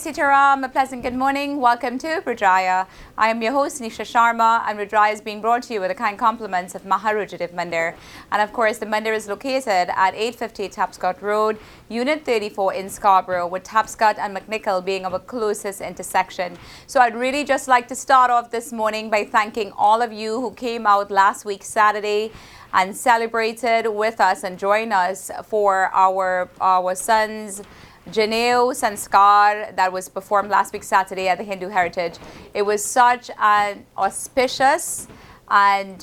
Sitaram, a pleasant good morning. Welcome to Rudraaya. I am your host Nisha Sharma, and Rudraaya is being brought to you with the kind compliments of Maharudradev Mandir. And of course, the Mandir is located at 850 Tapscott Road, Unit 34 in Scarborough, with Tapscott and McNichol being our closest intersection. So I'd really just like to start off this morning by thanking all of you who came out last week Saturday and celebrated with us and joined us for our son's Janeo Sanskar that was performed last week Saturday at the Hindu Heritage. It was such an auspicious and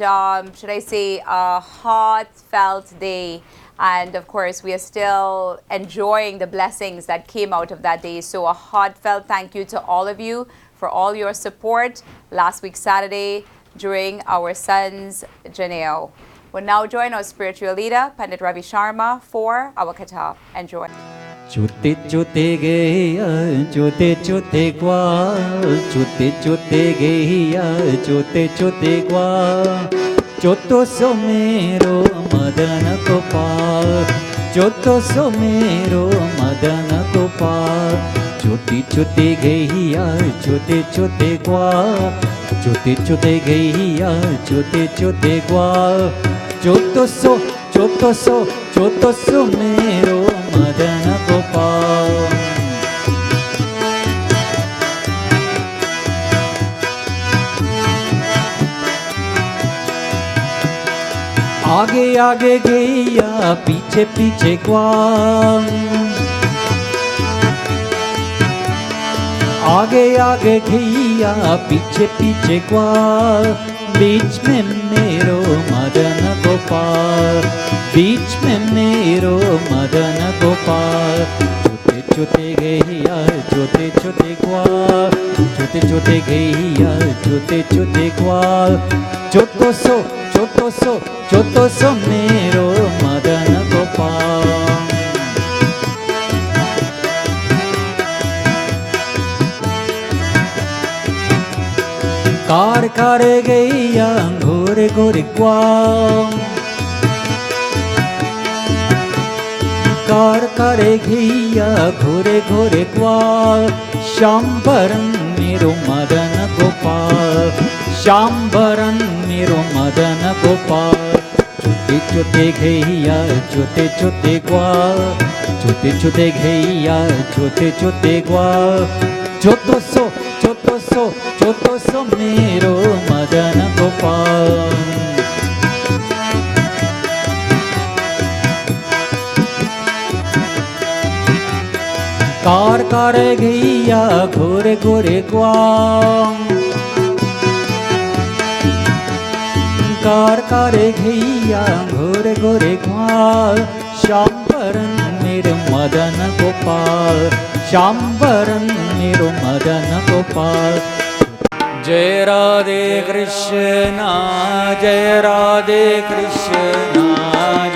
should I say a heartfelt day, and of course we are still enjoying the blessings that came out of that day. So a heartfelt thank you to all of you for all your support last week Saturday during our son's Janeo. We'll now join our spiritual leader Pandit Ravi Sharma for our Katha. Enjoy. Chute chute gaya, chute chute gwa, chute chute gaya, chute chute gwa. Choto so mero madana gopal, choto so mero madana gopal. Chute chute gaya, chute chute gwa, chute chute gaya, chute chute gwa. Choto so mero madana gopal. आगे आगे गैया पीछे पीछे ग्वाल, आगे आगे गैया पीछे पीछे ग्वाल. बीच में मेरो मदन गोपाल, बीच में मेरो मदन गोपाल. छोटे छोटे गैया छोटे छोटे ग्वाल, छोटे छोटे गैया छोटे छोटे ग्वाल. छोटो सो मेरो मदन गोपाल. कार करे गैया घोरे घोरे ग्वाल, कार करे गैया घोरे घोरे ग्वाल. शाम्बरन मेरो मदन गोपाल, शाम्बरन मेरो मदन गोपाल. छोटे छोटे गैया छोटे छोटे ग्वाल, छोटे छोटे गैया छोटे छोटे ग्वाल. छोटो सो मेरो मदन गोपाल. कार करे गैया घोरे घोरे ग्वाल, कार करे गैया घोरे घोरे ग्वाल. शाम्बरन मेरो मदन गोपाल, शाम्बरन मेरो मदन गोपाल. जय राधे कृष्णा, जय राधे कृष्णा,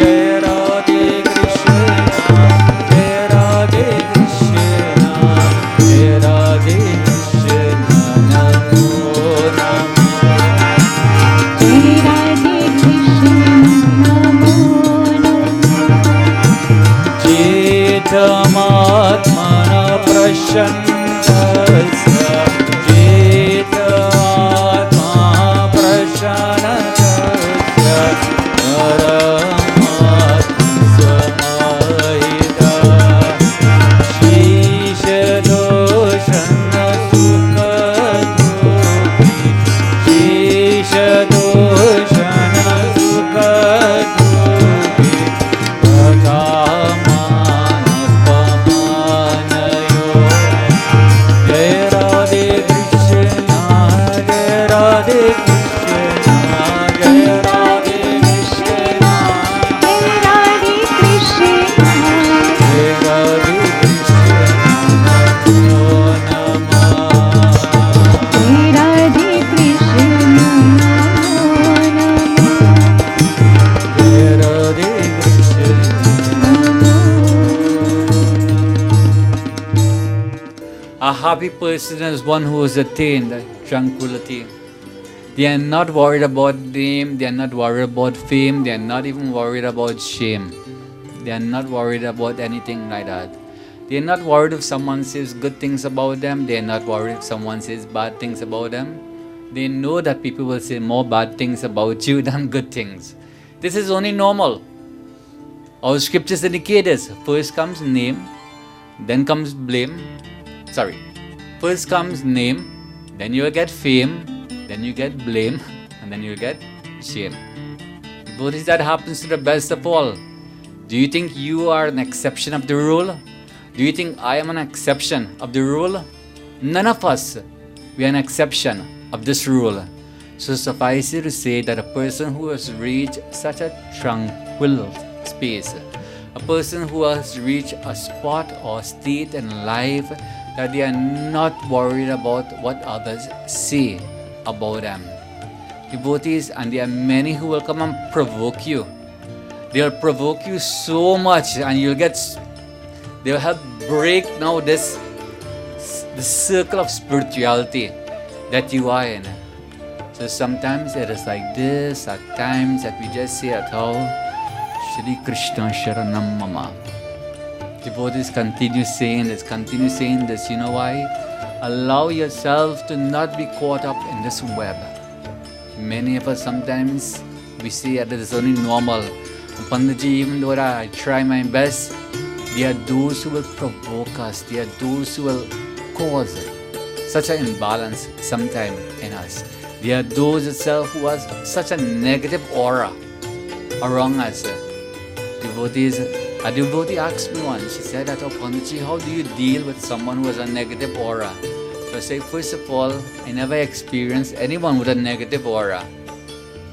जय राधे कृष्णा, जय राधे कृष्णा, जय राधे कृष्णा. नमो नमः. जय राधे कृष्णा नमो नमः. चेतमात्मना प्रसन्नस्य, A happy person is one who has attained tranquility. They are not worried about name, they are not worried about fame, they are not even worried about shame. They are not worried about anything like that. They are not worried if someone says good things about them. They are not worried if someone says bad things about them. They know that people will say more bad things about you than good things. This is only normal. Our scriptures indicate this. First comes name, then comes blame. Sorry. First comes name, then you will get fame, then you get blame, and then you'll get shame. Devotees, that happens to the best of all. Do you think you are an exception of the rule? Do you think I am an exception of the rule? None of us. We are an exception of this rule. So suffice it to say that a person who has reached such a tranquil space, a person who has reached a spot or state in life that they are not worried about what others say about them. Devotees, and there are many who will come and provoke you. They'll provoke you so much, and they'll help break now the circle of spirituality that you are in. So sometimes it is like this, at times that we just say at all, Shri Krishna Sharanam Mama. Devotees continue saying this. You know why? Allow yourself to not be caught up in this web. Many of us sometimes we say that it is only normal. Panditji, even though I try my best, there are those who will provoke us. There are those who will cause such an imbalance sometime in us. There are those itself who has such a negative aura around us. Devotees, a devotee asked me once, she said that, oh Panditji, how do you deal with someone who has a negative aura? So I say, first of all, I never experienced anyone with a negative aura.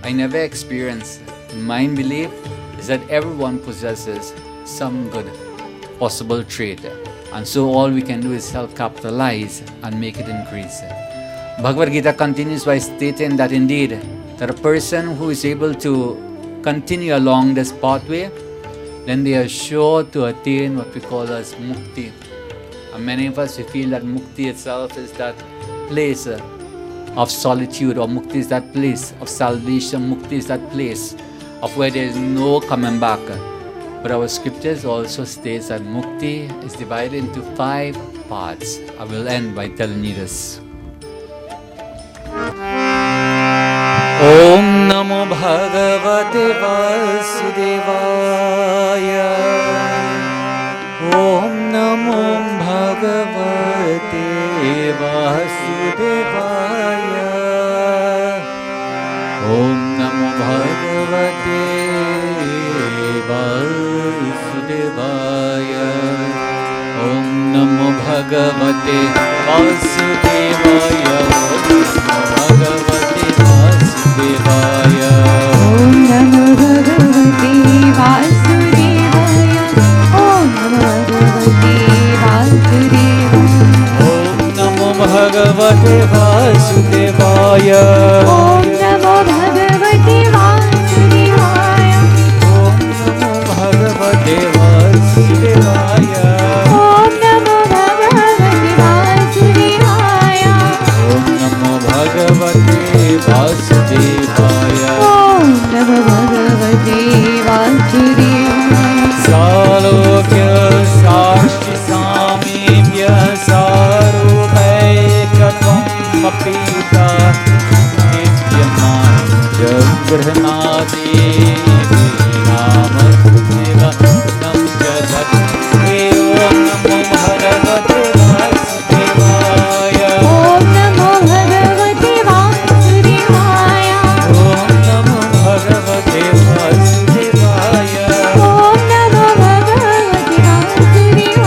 I never experienced. My belief is that everyone possesses some good possible trait. And so all we can do is self-capitalize and make it increase. Bhagavad Gita continues by stating that indeed, that a person who is able to continue along this pathway, then they are sure to attain what we call as mukti. And many of us, we feel that mukti itself is that place of solitude, or mukti is that place of salvation, mukti is that place of where there is no coming back. But our scriptures also states that mukti is divided into 5 parts. I will end by telling you this. Om Namo Bhagavate Vasudevaya. Om Namo Bhagavate Vasudevaya. Om Namo Bhagavate Vasudevaya. Om Namo Bhagavate Vasudevaya. Bhagavate Vasudevaya. Om Namo Bhagavate Vasudevaya. Om Namo Bhagavate Vasudevaya. Om Namo Bhagavate Vasudevaya. Om Namo Bhagavate Vasudevaya. Om Namo Bhagavate Vasudevaya. Om Namo Bhagavate Vasudevaya. Om Namo Bhagavate Vasudevaya. Salokya Sashti Samibhya Sarubhaikatvam Apita Nityaman Jagrhanati Namastiva Namjadat. Om Namo Bhagavate Vasudevaya. Om Namo Bhagavate Vasudevaya. Om Namo Bhagavate Vasudevaya. Om Namo Bhagavate Vasudevaya.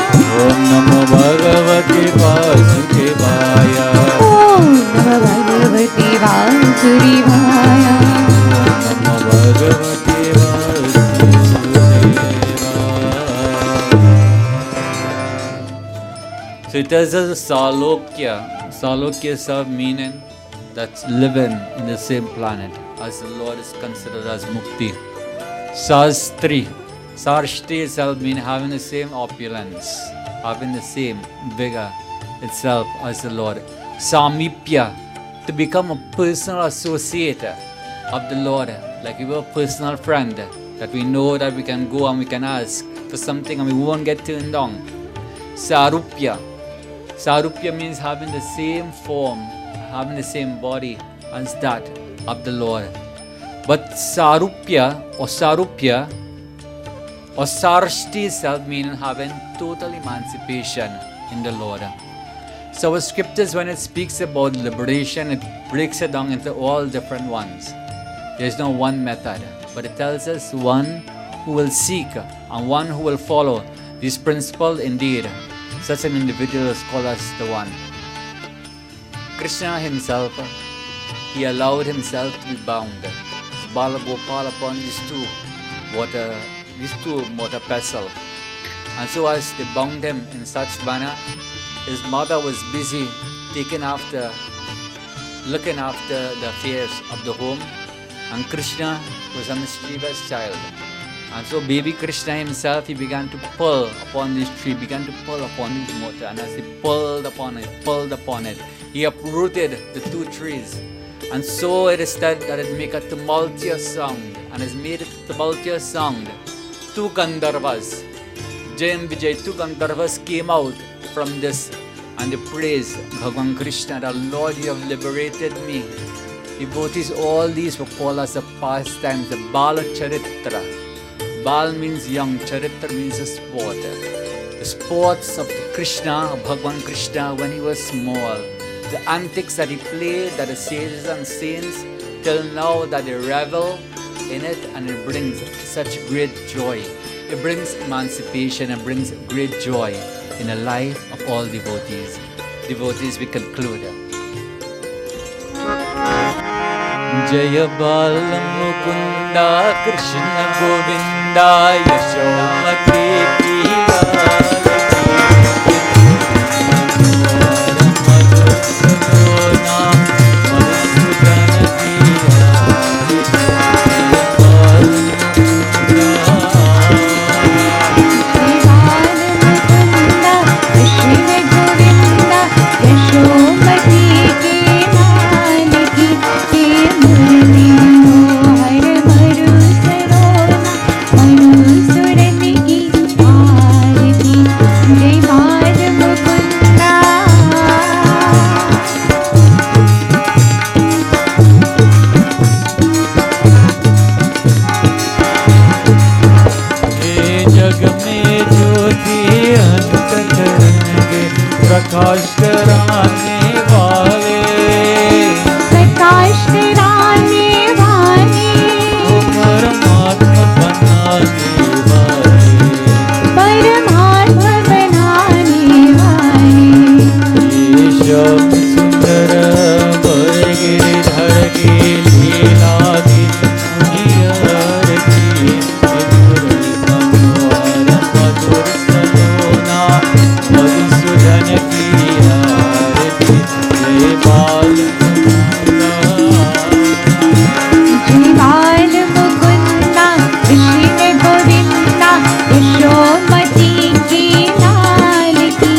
Om Namo Bhagavate Vasudevaya. Om Namo Bhagavate Vasudevaya. Namo Bhagavate Vasudevaya. So it is a salokya. Salokya is a meaning that's living in the same planet as the Lord is considered as mukti. Sastri. Sarshti itself means having the same opulence, having the same vigor itself as the Lord. Samipya, to become a personal associate of the Lord, like you were a personal friend that we know that we can go and we can ask for something and we won't get turned down. Sarupya. Sarupya means having the same form, having the same body as that of the Lord. But Sarupya or Sarshti itself meaning having total emancipation in the Lord. So our scriptures, when it speaks about liberation, it breaks it down into all different ones. There is no one method, but it tells us one who will seek and one who will follow this principle. Indeed, such an individual is called as the one. Krishna himself, he allowed himself to be bound. Bala Gopal upon these two water vessels. And so as they bound him in such manner, his mother was busy looking after the affairs of the home, and Krishna was a mischievous child. And so baby Krishna himself, he began to pull upon this tree, began to pull upon this motor, and as he pulled upon it, he uprooted the two trees. And so it is said that it made a tumultuous sound, and has made a tumultuous sound. Two Gandharvas, Jai and Vijay, two Gandharvas came out from this and they praised Bhagavan Krishna, that Lord, you have liberated me. Devotees, all these were called as the pastimes, the Bala Charitra. Bal means young, Charitra means a sport. The sports of Krishna, of Bhagavan Krishna when he was small. The antics that he played, that the sages and saints till now that they revel in it, and it brings such great joy. It brings emancipation and brings great joy in the life of all devotees. Devotees, we conclude. Jaya Bala Mukunda Krishna Govinda Yashomati प्रकाश कराने वाले वो परमात्मा बनाने वाले ये श्याम सुंदर वर गिरिधर की लीला दी Monier की मधुर मनोहर मधुर सलोना मधुसूदन की आरती जय बाल मुकुंदा कृष्ण गोविंदा यशोमती की लाल की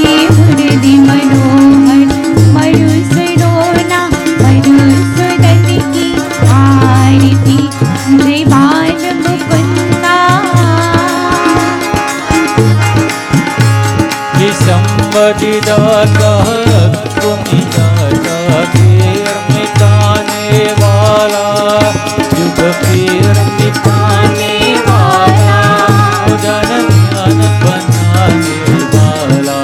ये मुरली मनोहर मधुसूदना मधुसूदन की आरती जय बाल मुकुंदा संबद्धि दाता तुमि दाता पीर मिटाने वाला युग पीर मिटाने वाला धन ज्ञान बनाने वाला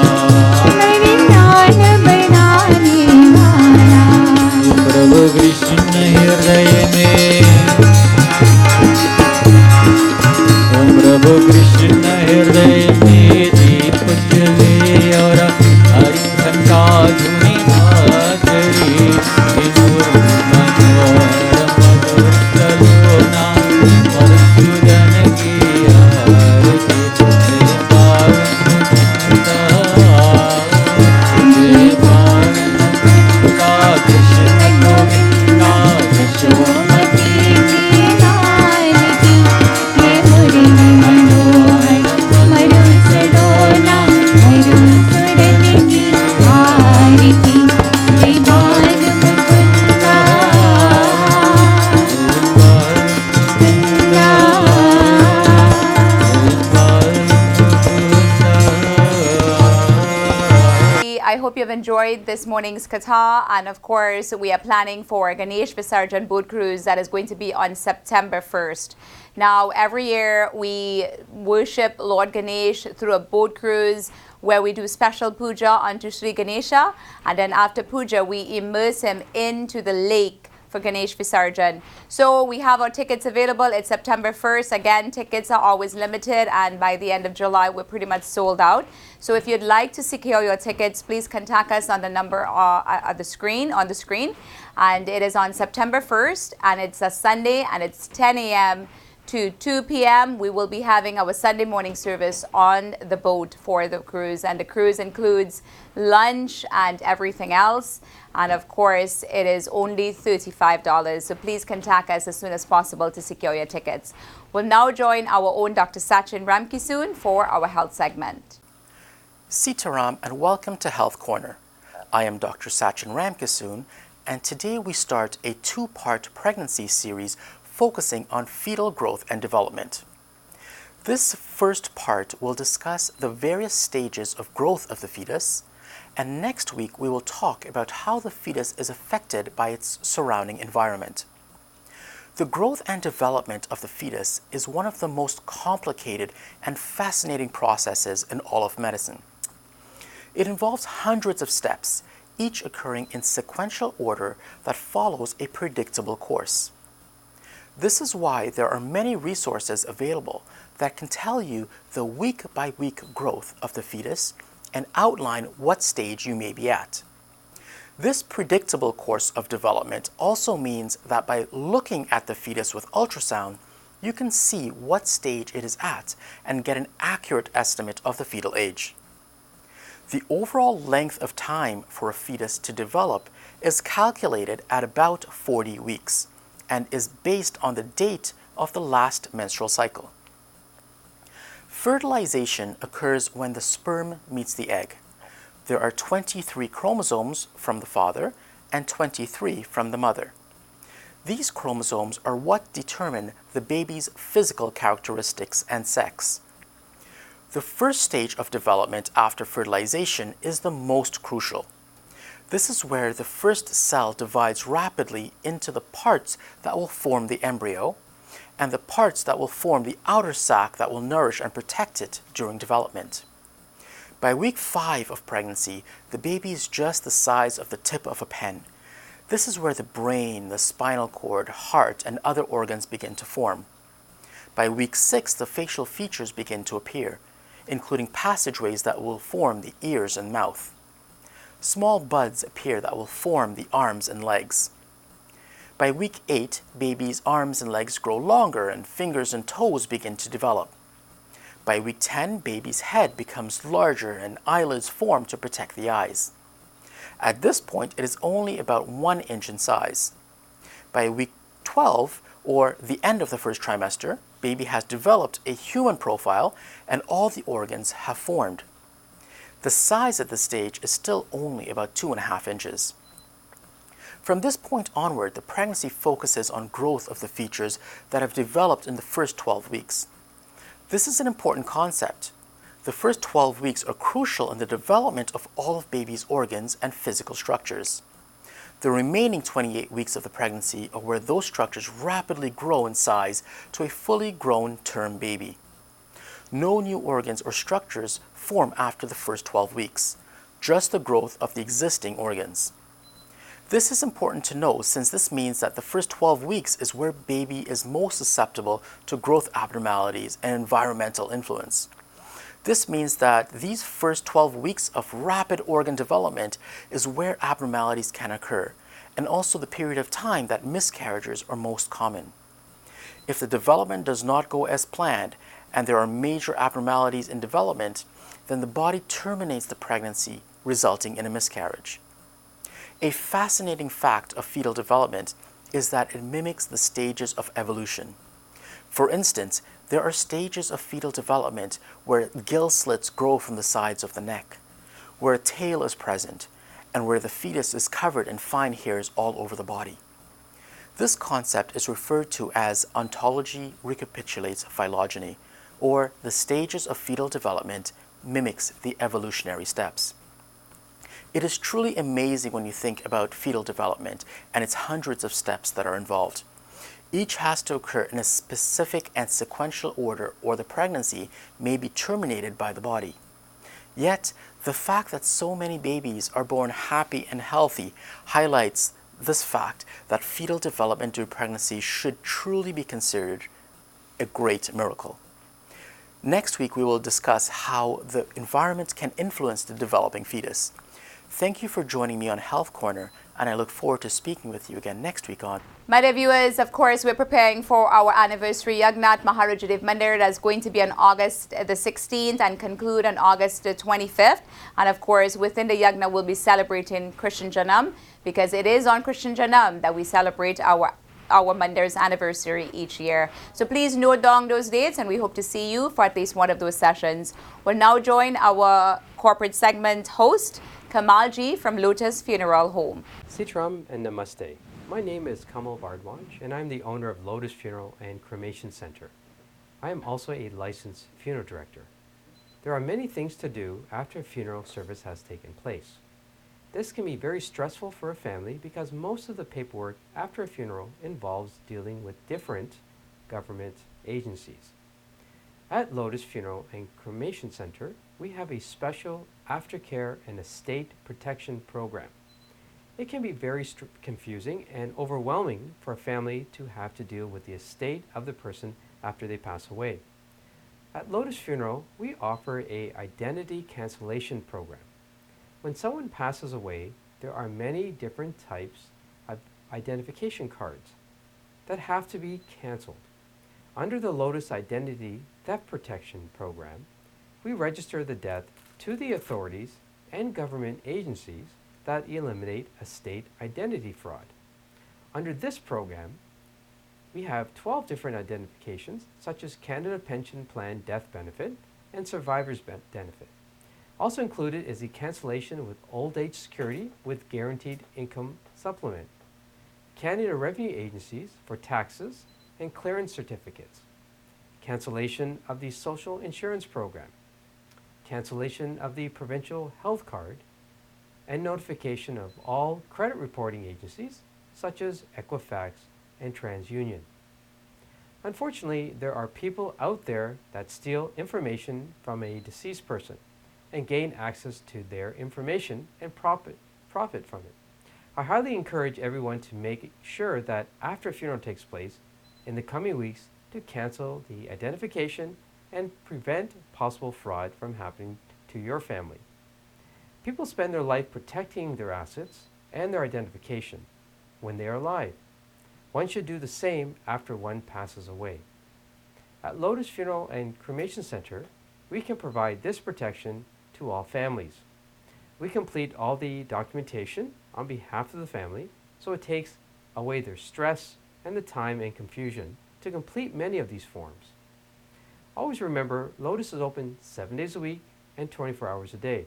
प्रभु कृष्ण हृदय में प्रभु कृष्ण हृदय में दीप जले और हरि घंटा धुनी माधुरी विमुर मनोहर मधुर सलोना मधुसूदन की आरती जय बाल मुकुंदा कृष्ण गोविंदा यशोमती की लाल की ये Murli Manohar Madhusudan hope you've enjoyed this morning's Katha, and of course we are planning for a Ganesh Visarjan boat cruise that is going to be on September 1st. Now every year we worship Lord Ganesh through a boat cruise where we do special puja unto Sri Ganesha, and then after puja we immerse him into the lake for Ganesh Visarjan. So we have our tickets available. It's September 1st. Again, tickets are always limited, and by the end of July we're pretty much sold out. So if you'd like to secure your tickets, please contact us on the number on the screen, and it is on September 1st, and it's a Sunday, and it's 10 a.m. to 2 p.m. We will be having our Sunday morning service on the boat for the cruise, and the cruise includes lunch and everything else. And of course, it is only $35. So please contact us as soon as possible to secure your tickets. We'll now join our own Dr. Sachin Ramkisoon for our health segment. Sitaram, and welcome to Health Corner. I am Dr. Sachin Ramkisoon, and today we start a two-part pregnancy series focusing on fetal growth and development. This first part will discuss the various stages of growth of the fetus, and next week we will talk about how the fetus is affected by its surrounding environment. The growth and development of the fetus is one of the most complicated and fascinating processes in all of medicine. It involves hundreds of steps, each occurring in sequential order that follows a predictable course. This is why there are many resources available that can tell you the week-by-week growth of the fetus and outline what stage you may be at. This predictable course of development also means that by looking at the fetus with ultrasound, you can see what stage it is at and get an accurate estimate of the fetal age. The overall length of time for a fetus to develop is calculated at about 40 weeks and is based on the date of the last menstrual cycle. Fertilization occurs when the sperm meets the egg. There are 23 chromosomes from the father and 23 from the mother. These chromosomes are what determine the baby's physical characteristics and sex. The first stage of development after fertilization is the most crucial. This is where the first cell divides rapidly into the parts that will form the embryo and the parts that will form the outer sac that will nourish and protect it during development. By week 5 of pregnancy, the baby is just the size of the tip of a pen. This is where the brain, the spinal cord, heart, and other organs begin to form. By week 6, the facial features begin to appear, including passageways that will form the ears and mouth. Small buds appear that will form the arms and legs. By week 8, baby's arms and legs grow longer and fingers and toes begin to develop. By week 10, baby's head becomes larger and eyelids form to protect the eyes. At this point, it is only about 1 inch in size. By week 12, or the end of the first trimester, baby has developed a human profile and all the organs have formed. The size at this stage is still only about 2.5 inches. From this point onward, the pregnancy focuses on growth of the features that have developed in the first 12 weeks. This is an important concept. The first 12 weeks are crucial in the development of all of baby's organs and physical structures. The remaining 28 weeks of the pregnancy are where those structures rapidly grow in size to a fully grown term baby. No new organs or structures form after the first 12 weeks, just the growth of the existing organs. This is important to know since this means that the first 12 weeks is where baby is most susceptible to growth abnormalities and environmental influence. This means that these first 12 weeks of rapid organ development is where abnormalities can occur, and also the period of time that miscarriages are most common. If the development does not go as planned and there are major abnormalities in development, then the body terminates the pregnancy, resulting in a miscarriage. A fascinating fact of fetal development is that it mimics the stages of evolution. For instance, there are stages of fetal development where gill slits grow from the sides of the neck, where a tail is present, and where the fetus is covered in fine hairs all over the body. This concept is referred to as ontology recapitulates phylogeny, or the stages of fetal development mimics the evolutionary steps. It is truly amazing when you think about fetal development and its hundreds of steps that are involved. Each has to occur in a specific and sequential order, or the pregnancy may be terminated by the body. Yet, the fact that so many babies are born happy and healthy highlights this fact that fetal development during pregnancy should truly be considered a great miracle. Next week, we will discuss how the environment can influence the developing fetus. Thank you for joining me on Health Corner, and I look forward to speaking with you again next week on. My dear viewers, of course, we're preparing for our anniversary Yagnat Maharudradev Mandir. That's going to be on August the 16th and conclude on August the 25th. And of course, within the Yagna, we'll be celebrating Christian Janam, because it is on Christian Janam that we celebrate our Mandir's anniversary each year. So please note down those dates, and we hope to see you for at least one of those sessions. We'll now join our corporate segment host, Kamalji from Lotus Funeral Home. Sitram and Namaste. My name is Kamal Bardwaj, and I'm the owner of Lotus Funeral and Cremation Center. I am also a licensed funeral director. There are many things to do after a funeral service has taken place. This can be very stressful for a family because most of the paperwork after a funeral involves dealing with different government agencies. At Lotus Funeral and Cremation Center, we have a special aftercare and estate protection program. It can be very confusing and overwhelming for a family to have to deal with the estate of the person after they pass away. At Lotus Funeral, we offer an identity cancellation program. When someone passes away, there are many different types of identification cards that have to be canceled. Under the Lotus Identity Theft Protection Program, we register the death to the authorities and government agencies that eliminate estate identity fraud. Under this program, we have 12 different identifications, such as Canada Pension Plan Death Benefit and Survivor's Benefit. Also included is the cancellation with Old Age Security with Guaranteed Income Supplement, Canada Revenue Agencies for taxes and clearance certificates, cancellation of the Social Insurance Program, cancellation of the Provincial Health Card, and notification of all credit reporting agencies such as Equifax and TransUnion. Unfortunately, there are people out there that steal information from a deceased person and gain access to their information and profit from it. I highly encourage everyone to make sure that after a funeral takes place in the coming weeks to cancel the identification and prevent possible fraud from happening to your family. People spend their life protecting their assets and their identification when they are alive. One should do the same after one passes away. At Lotus Funeral and Cremation Center, we can provide this protection to all families. We complete all the documentation on behalf of the family, so it takes away their stress and the time and confusion to complete many of these forms. Always remember, Lotus is open 7 days a week and 24 hours a day.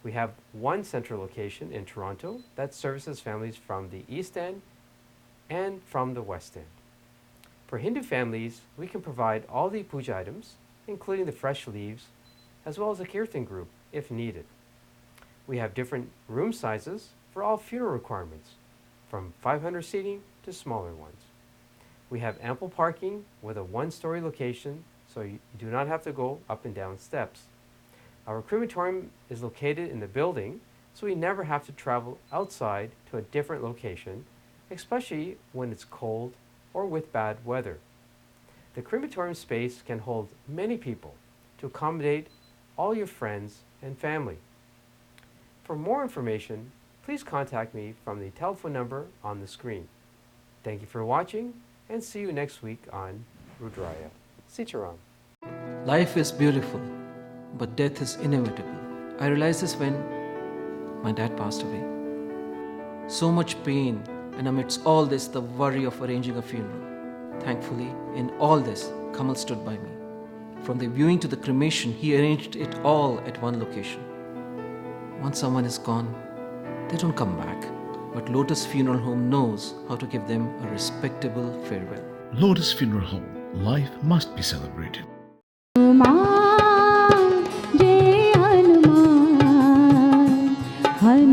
We have one central location in Toronto that services families from the East End and from the West End. For Hindu families, we can provide all the puja items, including the fresh leaves, as well as a kirtan group if needed. We have different room sizes for all funeral requirements, from 500 seating to smaller ones. We have ample parking with a one-story location, so you do not have to go up and down steps. Our crematorium is located in the building, so we never have to travel outside to a different location, especially when it's cold or with bad weather. The crematorium space can hold many people to accommodate all your friends and family. For more information, please contact me from the telephone number on the screen. Thank you for watching, and see you next week on Rudraaya Sat June. Life is beautiful, but death is inevitable. I realized this when my dad passed away. So much pain, and amidst all this, the worry of arranging a funeral. Thankfully, in all this, Kamal stood by me. From the viewing to the cremation, he arranged it all at one location. Once someone is gone, they don't come back. But Lotus Funeral Home knows how to give them a respectable farewell. Lotus Funeral Home. Life must be celebrated. Jai Hanuman, Hanuman.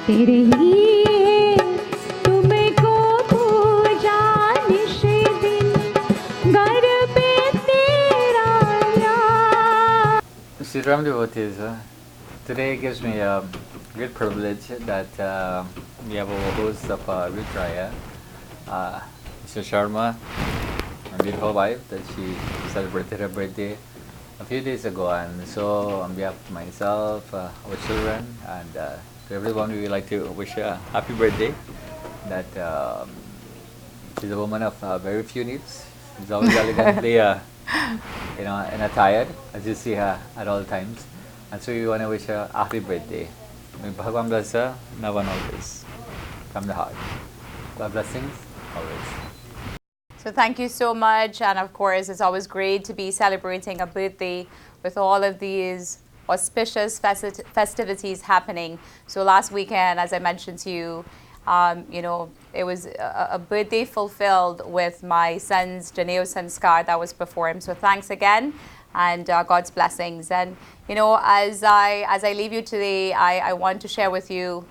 तेरे ही है तुमको पूजा निश दिन घर पे तेरा याद. Sri Ram devotees, today gives me a great privilege that we have a host of Rudraaya, Mr. Sharma, my beautiful wife, that she celebrated her birthday a few days ago. And so on behalf of myself, our children, and to everyone, we would like to wish her a happy birthday. That she's a woman of very few needs. She's always elegantly in attire, as you see her at all times. And so we want to wish her a happy birthday. May Bhagavan bless her now and always from the heart. God blessings always. So thank you so much, and of course it's always great to be celebrating a birthday with all of these auspicious festivities happening. So last weekend, as I mentioned to you, it was a birthday fulfilled with my son's Janeo Sanskar that was performed. So thanks again, and God's blessings. And as I leave you today, I want to share with you,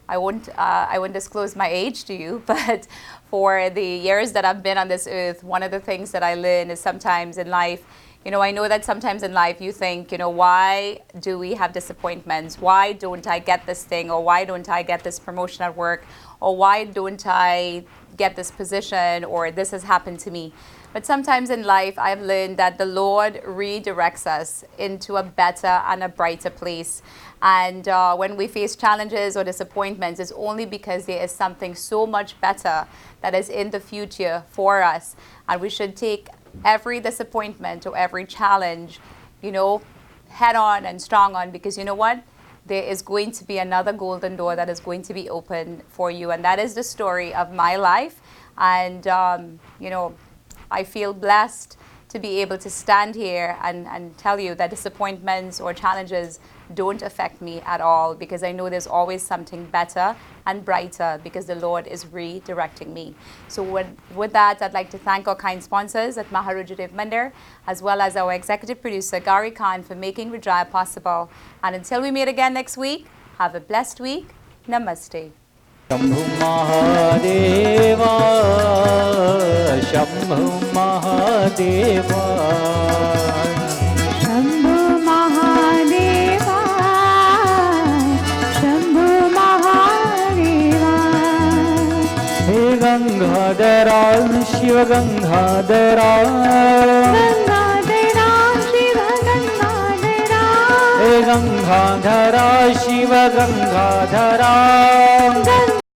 I won't disclose my age to you, but for the years that I've been on this earth, one of the things that I learn is sometimes in life, I know that sometimes in life you think, why do we have disappointments? Why don't I get this thing? Or why don't I get this promotion at work? Or why don't I get this position? Or this has happened to me. But sometimes in life, I've learned that the Lord redirects us into a better and a brighter place. And when we face challenges or disappointments, it's only because there is something so much better that is in the future for us. And we should take every disappointment or every challenge, head on and strong on, because you know what? There is going to be another golden door that is going to be open for you. And that is the story of my life. And, I feel blessed to be able to stand here and tell you that disappointments or challenges don't affect me at all, because I know there's always something better and brighter, because the Lord is redirecting me. So with that, I'd like to thank our kind sponsors at Maharudraaya Mandir, as well as our executive producer, Gary Khan, for making Rudraaya possible. And until we meet again next week, have a blessed week. Namaste. Shambhu Mahadeva Shambhu Mahadeva Shambhu Mahadeva Shambhu Mahadeva hey गंगाधरा Shiv गंगाधरा गंगाधरा Shiv गंगाधरा hey गंगाधरा Shiv गंगाधरा